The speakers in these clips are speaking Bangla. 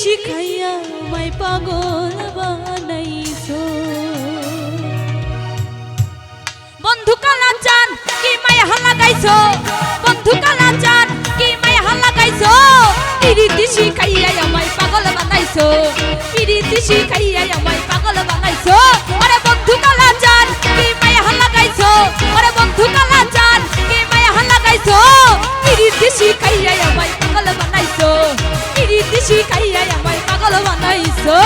শিখাইয়া আমায় পাগল বানাইছো। বন্ধু কালাচান কি মায়া লাগাইছো, বন্ধু কালাচান কি মায়া লাগাইছো। পিরিতি শিখাইয়া আমায় পাগল বানাইছো, পিরিতি শিখাইয়া আমায় পাগল বানাইছো। আরে বন্ধু কালাচান কি মায়া লাগাইছো, আরে বন্ধু কালাচান কি মায়া লাগাইছো। পিরিতি শিখাইয়া আমায় পাগল বানাইছো, পিরিতি শিখাইয়া আমায় পাগল বানাইছো।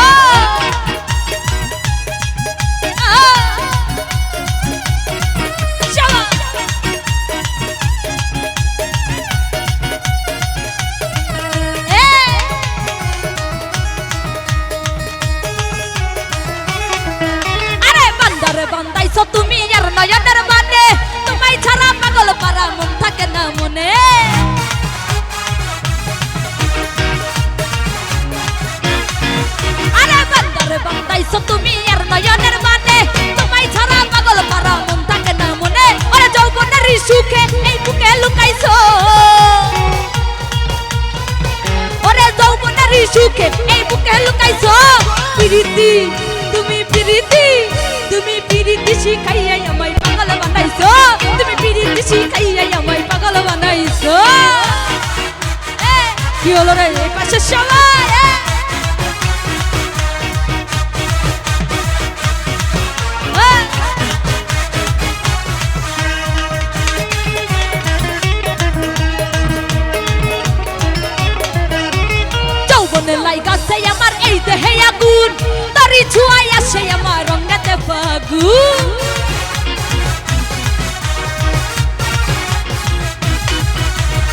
বান্দাইছো তুমি আর নয়নের মানে, তোমায় ছাড়া পাগল পারা মন থাকে না মনে। আরে বান্দারে বান্দাইছো তুমি আর নয়নের মানে, তোমায় ছাড়া পাগল পারা মন থাকে না মনে। আরে যৌবনের সুখে এই বুকে লুকাইছো, ওরে যৌবনের সুখে এই বুকে লুকাইছো। প্রীতি তুমি প্রীতি, তুমি প্রীতি শিখাইয়া আমায় পাগল বানাইছো, তুমি প্রীতি শিখাইয়া আমায় পাগল বানাইছো। কি হলো রে এই পাশে সবাই যৌবনে লাইগাছে আমার এই দেহে আগুন, তারি ছুঁয়াই আসে আমার রঙাতে ফাগুন।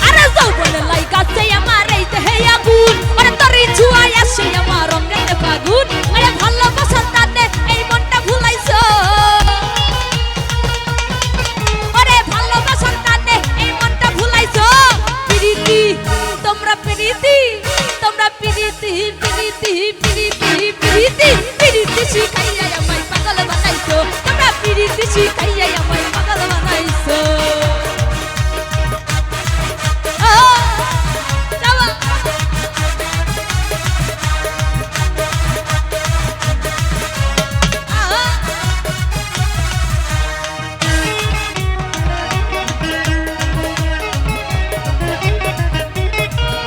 আরে যৌবনে লাইগাছে আমার এই দেহে আগুন, আরে তারি ছুঁয়াই আসে আমার রঙাতে ফাগুন। আরে ভালোবাসার টানে এই মনটা ভুলাইছো, আরে ভালোবাসার টানে এই মনটা ভুলাইছো। প্রীতি তোমরা প্রীতি, তোমরা প্রীতি প্রীতি প্রীতি প্রীতি প্রীতি শিখাইয়া আমায় পাগল বানাইছো, তোমরা প্রীতি শিখাইয়া আমায় পাগল বানাইছো।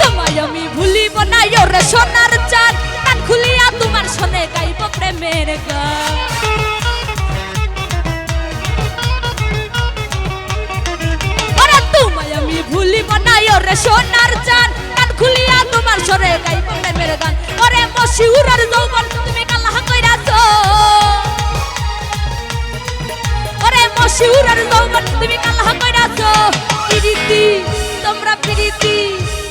তোমায় আমি ভুলিব না ওরে সোনার চাঁদ, কান খুলিয়া তোমার শোনে গাইব প্রেমের গান। ওরে তোমায় আমি ভুলিব না ওরে সোনার চাঁদ, কান খুলিয়া তোমার শোনে গাইব প্রেমের গান। ওরে মশিউরার যৌবন তুমি কালা কইরাছো, ওরে মশিউরার যৌবন তুমি কালা কইরাছো। প্রীতি তোমরা প্রীতি,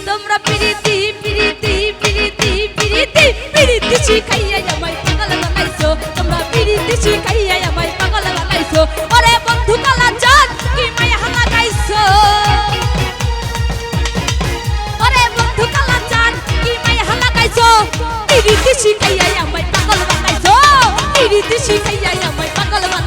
তোমরা প্রীতি প্রীতি প্রীতি প্রীতি প্রীতি শিখাইয়া আমায় পাগল বানাইছো, তোমরা প্রীতি শিখাইয়া আমায় পাগল বানাইছো। ওরে বন্ধু কালাচান কি মায়া লাগাইছো, ওরে বন্ধু কালাচান কি মায়া লাগাইছো। প্রীতি শিখাইয়া আমায় পাগল বানাইছো, প্রীতি শিখাইয়া আমায় পাগল বানাইছো।